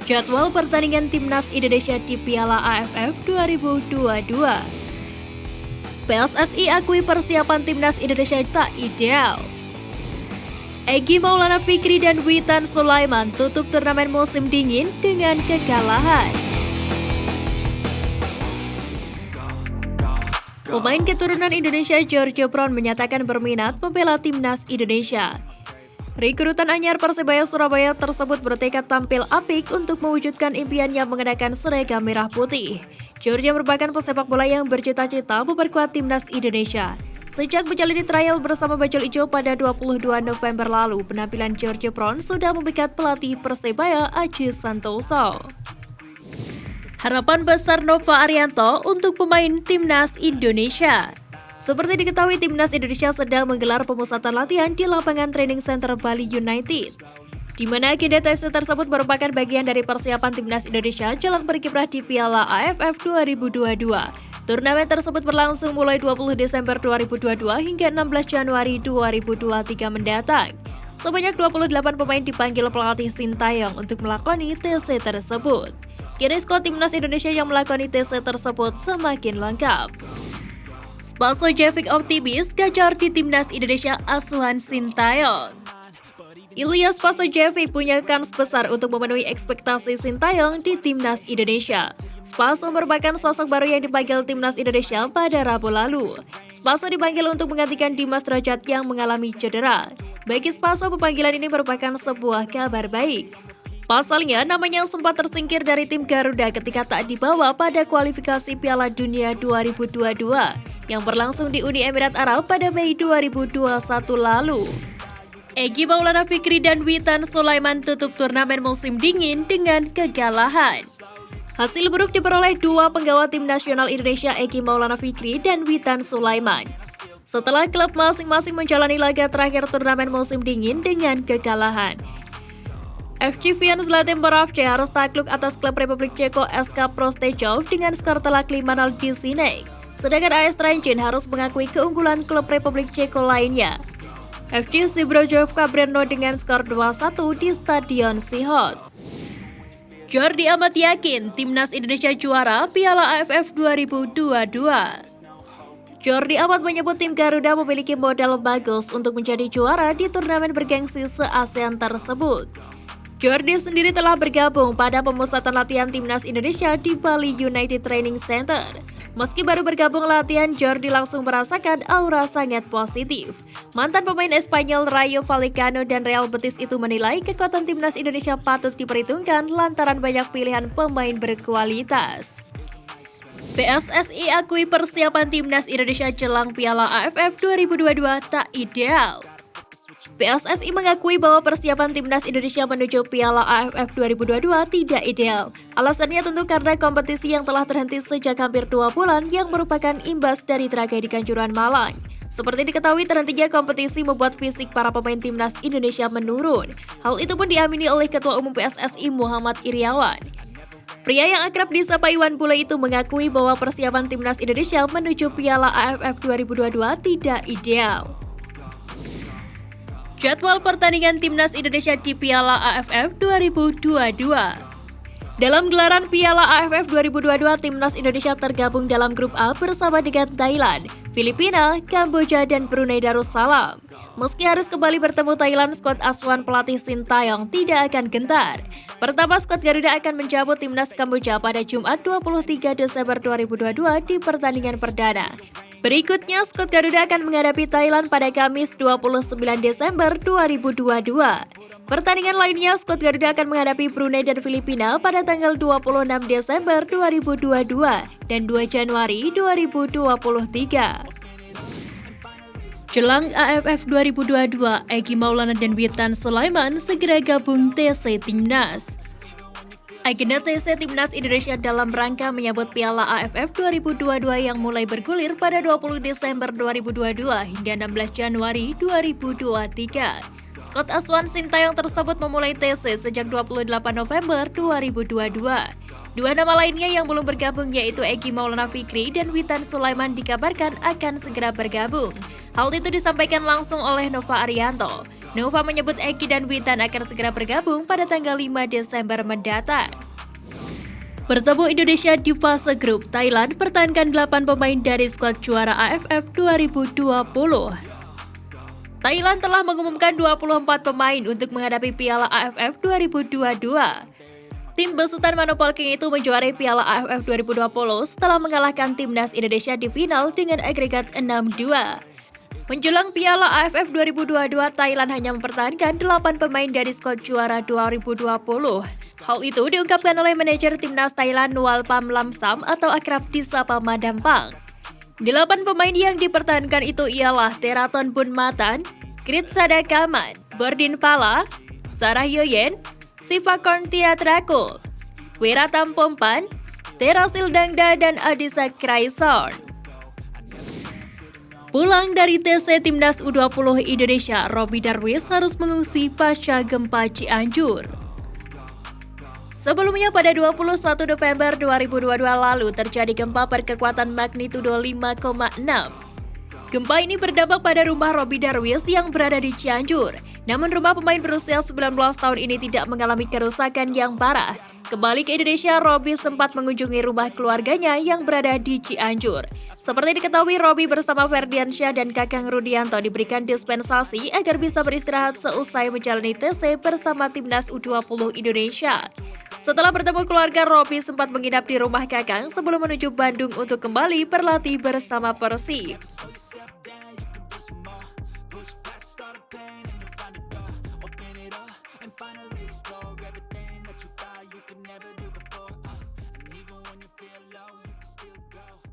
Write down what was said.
Jadwal pertandingan Timnas Indonesia di Piala AFF 2022. PSSI akui persiapan Timnas Indonesia tak ideal. Egy Maulana Fikri dan Witan Sulaiman tutup turnamen musim dingin dengan kekalahan. Pemain keturunan Indonesia Giorgio Brown menyatakan berminat membela Timnas Indonesia. Rekrutan anyar Persebaya Surabaya tersebut bertekad tampil apik untuk mewujudkan impiannya mengenakan seragam merah putih. Giorgio merupakan pesepak bola yang bercita-cita memperkuat Timnas Indonesia. Sejak menjalani trial bersama Bajul Ijo pada 22 November lalu, penampilan Giorgio Brown sudah memikat pelatih Persebaya Aji Santoso. Harapan besar Nova Arianto untuk pemain Timnas Indonesia. Seperti diketahui, Timnas Indonesia sedang menggelar pemusatan latihan di lapangan training center Bali United, di mana agenda tes tersebut merupakan bagian dari persiapan Timnas Indonesia jelang berkiprah di Piala AFF 2022. Turnamen tersebut berlangsung mulai 20 Desember 2022 hingga 16 Januari 2023 mendatang. Sebanyak 28 pemain dipanggil pelatih Sintayong untuk melakoni TC tersebut. Kini skuad Timnas Indonesia yang melakoni TC tersebut semakin lengkap. Spasojevic optimis gacor di Timnas Indonesia asuhan Sintayong. Ilyas Spasojevic punya kans besar untuk memenuhi ekspektasi Sintayong di Timnas Indonesia. Spaso merupakan sosok baru yang dipanggil Timnas Indonesia pada Rabu lalu. Spaso dipanggil untuk menggantikan Dimas Drajat yang mengalami cedera. Bagi Spaso, pemanggilan ini merupakan sebuah kabar baik. Pasalnya, namanya sempat tersingkir dari tim Garuda ketika tak dibawa pada kualifikasi Piala Dunia 2022 yang berlangsung di Uni Emirat Arab pada Mei 2021 lalu. Egy Maulana Fikri dan Witan Sulaiman tutup turnamen musim dingin dengan kekalahan. Hasil buruk diperoleh dua penggawa tim nasional Indonesia, Egy Maulana Fikri dan Witan Sulaiman, setelah klub masing-masing menjalani laga terakhir turnamen musim dingin dengan kekalahan. FC Vian Zlatin Moravce harus takluk atas klub Republik Ceko SK Prostechov dengan skor telak 5-0 di Sinek. Sedangkan AS Trenčín harus mengakui keunggulan klub Republik Ceko lainnya, FC Sibrožovka Brno dengan skor 2-1 di Stadion Sihot. Jordi Amat yakin Timnas Indonesia juara Piala AFF 2022. Jordi Amat menyebut tim Garuda memiliki modal bagus untuk menjadi juara di turnamen bergengsi se-ASEAN tersebut. Jordi sendiri telah bergabung pada pemusatan latihan Timnas Indonesia di Bali United Training Center. Meski baru bergabung latihan, Jordi langsung merasakan aura sangat positif. Mantan pemain Espanyol Rayo Vallecano dan Real Betis itu menilai kekuatan Timnas Indonesia patut diperhitungkan lantaran banyak pilihan pemain berkualitas. PSSI akui persiapan Timnas Indonesia jelang Piala AFF 2022 tak ideal. PSSI mengakui bahwa persiapan Timnas Indonesia menuju Piala AFF 2022 tidak ideal. Alasannya tentu karena kompetisi yang telah terhenti sejak hampir 2 bulan yang merupakan imbas dari tragedi Kanjuruhan Malang. Seperti diketahui, terhentinya kompetisi membuat fisik para pemain Timnas Indonesia menurun. Hal itu pun diamini oleh Ketua Umum PSSI Muhammad Iriawan. Pria yang akrab disapa Iwan Bule itu mengakui bahwa persiapan Timnas Indonesia menuju Piala AFF 2022 tidak ideal. Jadwal pertandingan Timnas Indonesia di Piala AFF 2022. Dalam gelaran Piala AFF 2022, Timnas Indonesia tergabung dalam grup A bersama dengan Thailand, Filipina, Kamboja, dan Brunei Darussalam. Meski harus kembali bertemu Thailand, skuad asuhan pelatih Sintayong tidak akan gentar. Pertama, skuad Garuda akan menjemput Timnas Kamboja pada Jumat 23 Desember 2022 di pertandingan perdana. Berikutnya, skuad Garuda akan menghadapi Thailand pada Kamis 29 Desember 2022. Pertandingan lainnya, skuad Garuda akan menghadapi Brunei dan Filipina pada tanggal 26 Desember 2022 dan 2 Januari 2023. Jelang AFF 2022, Egy Maulana dan Witan Sulaiman segera gabung TC Timnas. Agenda TC Timnas Indonesia dalam rangka menyambut Piala AFF 2022 yang mulai bergulir pada 20 Desember 2022 hingga 16 Januari 2023. Skuad asuhan Sintayong tersebut memulai TC sejak 28 November 2022. Dua nama lainnya yang belum bergabung yaitu Egy Maulana Fikri dan Witan Sulaiman dikabarkan akan segera bergabung. Hal itu disampaikan langsung oleh Nova Arianto. Nova menyebut Eki dan Witan akan segera bergabung pada tanggal 5 Desember mendatang. Bertemu Indonesia di fase grup, Thailand pertahankan 8 pemain dari skuad juara AFF 2020. Thailand telah mengumumkan 24 pemain untuk menghadapi Piala AFF 2022. Tim besutan Manopol King itu menjuarai Piala AFF 2020 setelah mengalahkan timnas Indonesia di final dengan agregat 6-2. Menjelang Piala AFF 2022, Thailand hanya mempertahankan 8 pemain dari skuad juara 2020. Hal itu diungkapkan oleh manajer timnas Thailand Nualpam Lamsam atau akrab disapa Madampang. 8 pemain yang dipertahankan itu ialah Teraton Bunmatan, Kritsada Kaman, Bordin Pala, Sarah Yoyen, Siva Korntiatrakul, Wiratam Pompan, Terasil Dangda, dan Adisa Kraison. Pulang dari TC Timnas U20 Indonesia, Robby Darwis harus mengungsi pasca gempa Cianjur. Sebelumnya pada 21 November 2022 lalu terjadi gempa berkekuatan magnitudo 5,6. Gempa ini berdampak pada rumah Robby Darwis yang berada di Cianjur. Namun rumah pemain berusia 19 tahun ini tidak mengalami kerusakan yang parah. Kembali ke Indonesia, Robby sempat mengunjungi rumah keluarganya yang berada di Cianjur. Seperti diketahui, Robby bersama Ferdiansyah dan Kakang Rudianto diberikan dispensasi agar bisa beristirahat seusai menjalani TC bersama Timnas U20 Indonesia. Setelah bertemu keluarga, Robby sempat menginap di rumah Kakang sebelum menuju Bandung untuk kembali berlatih bersama Persib. Finally explore everything that you thought you could never do before. And even when you feel low, you can still go.